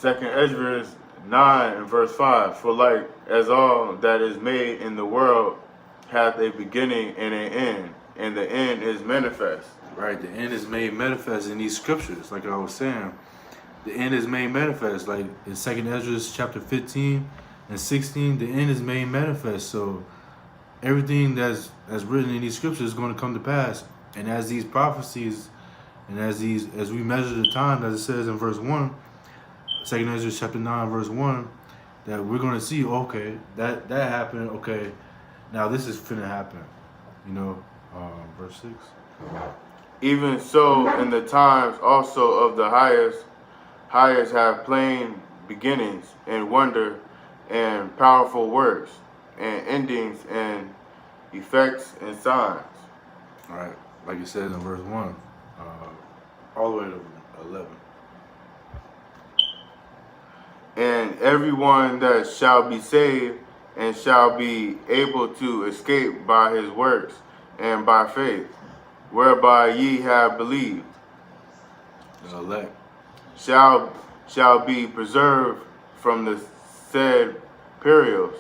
Second Ezra 9 and verse 5. For like as all that is made in the world hath a beginning and an end, and the end is manifest. Right, the end is made manifest in these scriptures, like I was saying. The end is made manifest, like in Second Ezra chapter 15 and 16, the end is made manifest. So everything that's written in these scriptures is going to come to pass. And as these prophecies and as we measure the time, as it says in verse 1, Second Ezra chapter 9, verse 1, that we're going to see, okay, that happened, okay, now this is finna happen. You know, verse 6. Even so, in the times also of the highest have plain beginnings and wonder and powerful works and endings and effects and signs. All right, like it says in verse 1, all the way to 11. And everyone that shall be saved and shall be able to escape by his works and by faith, whereby ye have believed, The elect. shall be preserved from the said perils,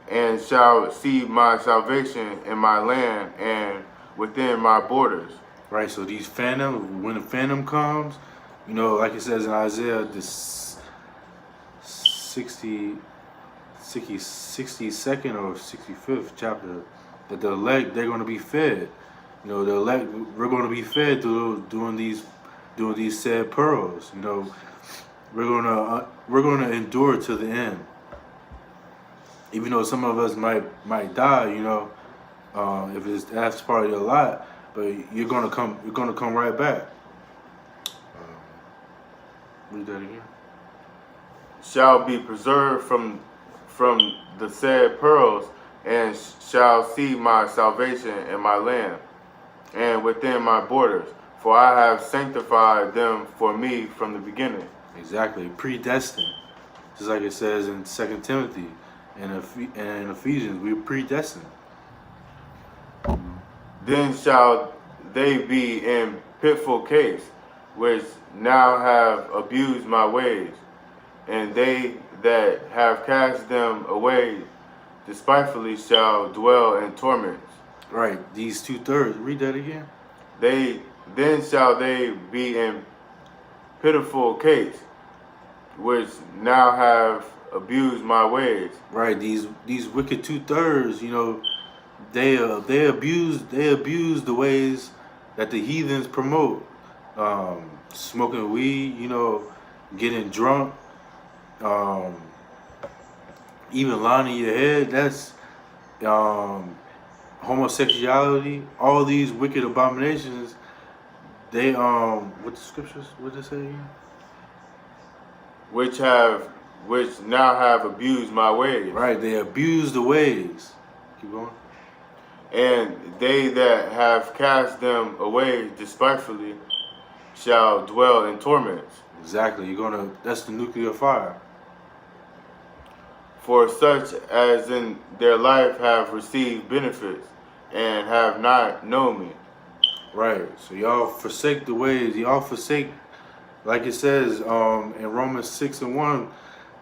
and shall see my salvation in my land and within my borders. Right, so these phantom, when the phantom comes, you know, like it says in Isaiah, this 62nd or 65th chapter, that the elect, they're going to be fed. You know, the elect, we're going to be fed through doing these said pearls. You know, we're going to endure to the end. Even though some of us might die, you know, if that's part of your lot, but you're gonna come right back. Read that again. Shall be preserved from the said pearls, and shall see my salvation in my land and within my borders. For I have sanctified them for me from the beginning. Exactly, predestined. Just like it says in 2 Timothy and in Ephesians, we're predestined. Then shall they be in pitful case, which now have abused my ways, and they that have cast them away despitefully shall dwell in torments. Right, these 2/3. Read that again. Then shall they be in pitiful case, which now have abused my ways. Right, these wicked 2/3. You know, they abuse the ways that the heathens promote. Smoking weed, you know, getting drunk, even lying in your head. That's homosexuality. All these wicked abominations. They what the scriptures? What did it say again? Which now have abused my ways. Right, they abuse the ways. Keep going. And they that have cast them away despitefully shall dwell in torments. Exactly. That's the nuclear fire. For such as in their life have received benefits and have not known me. Right. So y'all forsake the ways. Y'all forsake, like it says in Romans 6:1,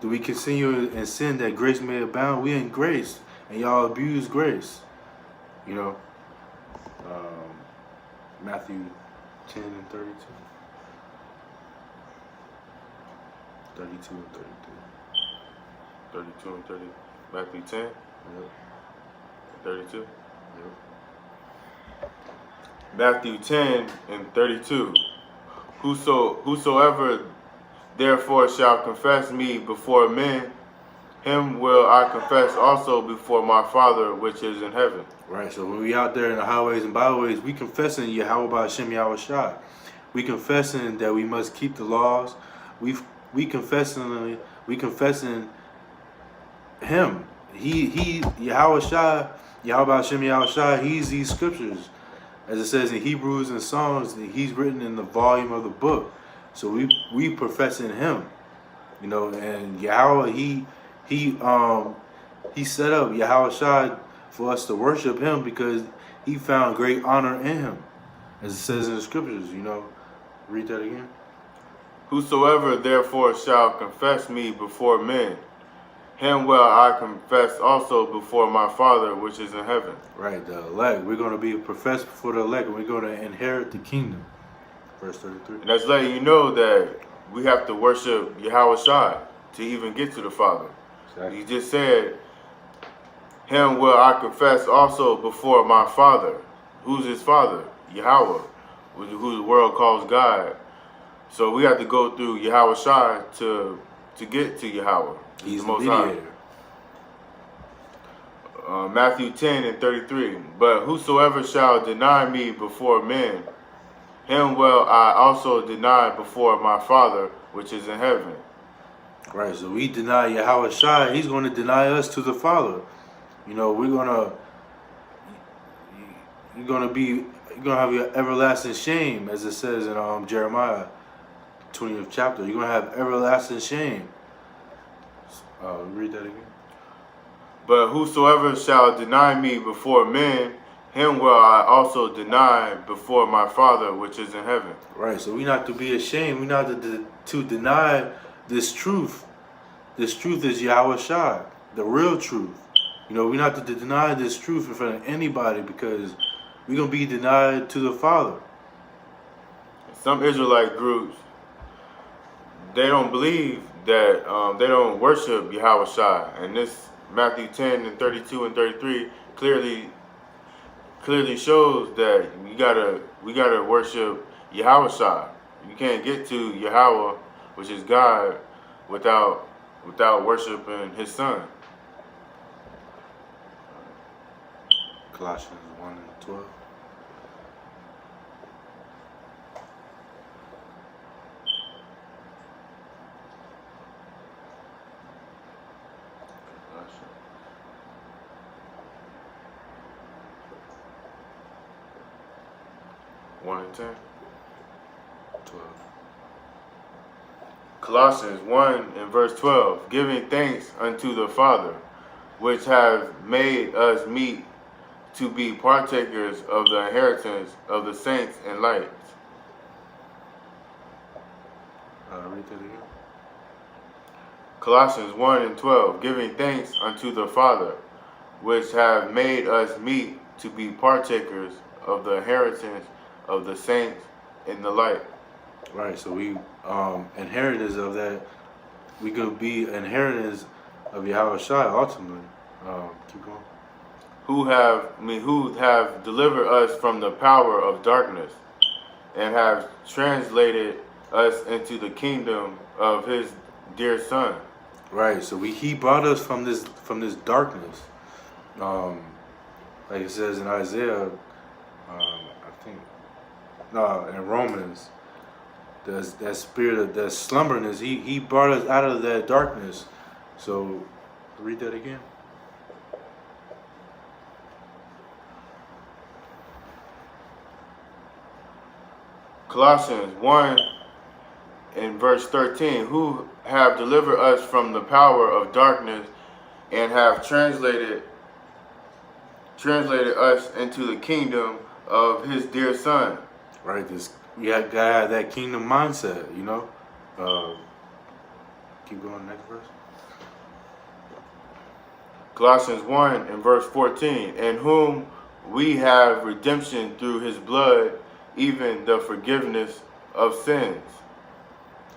do we continue in sin that grace may abound? We in grace, and y'all abuse grace. You know, Matthew 10 and 32. 32 and 33. 32 and 30. Matthew 10. Yep. 32. Yep. Matthew 10 and 32. Whosoever therefore shall confess me before men, him will I confess also before my Father which is in heaven. Right, so when we out there in the highways and byways, we confessing Yahweh Hashem Yahweh Shai. We confessing that we must keep the laws. We confessing him. He Yahweh Shai, Yahweh Hashem Yahweh Shai, he's these scriptures. As it says in Hebrews and Psalms, he's written in the volume of the book. So we professing him. You know, and Yahweh, he set up Yahweh Shai for us to worship him because he found great honor in him. As it says in the scriptures, you know. Read that again. Whosoever therefore shall confess me before men, him will I confess also before my Father which is in heaven. Right, the elect. We're going to be professed before the elect, and we're going to inherit the kingdom. Verse 33. And that's letting you know that we have to worship Yahweh Shai to even get to the Father. Exactly. He just said, him will I confess also before my Father. Who's his Father? Yahweh, who the world calls God. So we have to go through Yahweh Shai to get to Yahweh. He's the Most High. mediator. Matthew 10 and 33. But whosoever shall deny me before men, him will I also deny before my Father which is in heaven. Right, so we deny Yahweh Shai, he's going to deny us to the Father. You know, you're gonna have your everlasting shame, as it says in Jeremiah 20th chapter. You're gonna have everlasting shame. Read that again. But whosoever shall deny me before men, him will I also deny before my Father which is in heaven. Right, so we not to be ashamed. We not to deny this truth. This truth is Yahweh Shai, the real truth. You know, we not to deny this truth in front of anybody, because we're gonna be denied to the Father. Some Israelite groups, they don't believe that they don't worship Yahweh Shai, and this Matthew 10 and 32 and 33 clearly shows that we gotta worship Yahweh Shai. You can't get to Yahweh, which is God, without worshiping His Son. Colossians 1 and 12. One and 10. 12. Colossians 1 and verse 12, giving thanks unto the Father, which have made us meet to be partakers of the inheritance of the saints in light. Read that again. Colossians 1 and 12, giving thanks unto the Father, which have made us meet to be partakers of the inheritance of the saints in the light. Right, so we inheritors of that. We could be inheritors of Yahweh Shai ultimately. Keep going. Who have delivered us from the power of darkness, and have translated us into the kingdom of His dear Son. Right, so He brought us from this darkness. Like it says in Isaiah, in Romans, that spirit of that slumberness. He brought us out of that darkness. So read that again. Colossians 1 and verse 13, who have delivered us from the power of darkness and have translated us into the kingdom of His dear Son. Right, we gotta have that kingdom mindset, you know. Keep going, next verse. Colossians 1 and verse 14, in whom we have redemption through His blood, even the forgiveness of sins.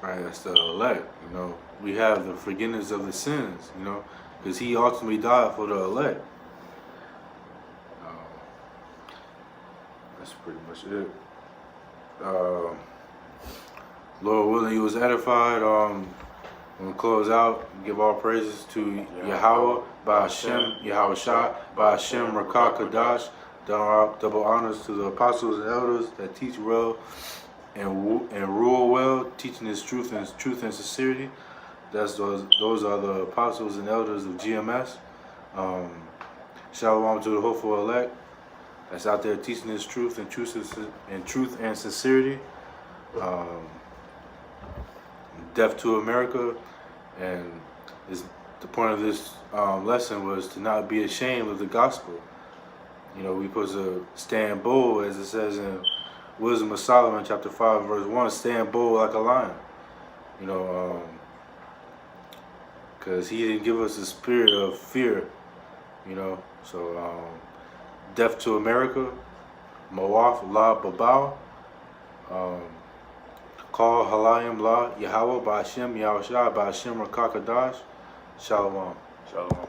Right, that's the elect, you know. We have the forgiveness of the sins, you know, because He ultimately died for the elect. That's pretty much it. Lord willing, you was edified. We'll close out. Give all praises to Yahweh, by Hashem, Yahweh Shai, by Hashem, Rakah Kadash. Double honors to the apostles and elders that teach well and rule well, teaching His truth and sincerity. Those are the apostles and elders of GMS. Shalom to the hopeful elect that's out there teaching His truth and truth and sincerity. Deaf to America, and the point of this lesson was to not be ashamed of the gospel. You know, we're supposed to stand bold, as it says in Wisdom of Solomon, chapter 5, verse 1, stand bold like a lion. You know, because He didn't give us a spirit of fear. You know, so death to America, Mawaf La Babao, Call Halayim La Yahweh Ba'ashem Yahushua Ba'ashem Rakakadash, Shalom. Shalom.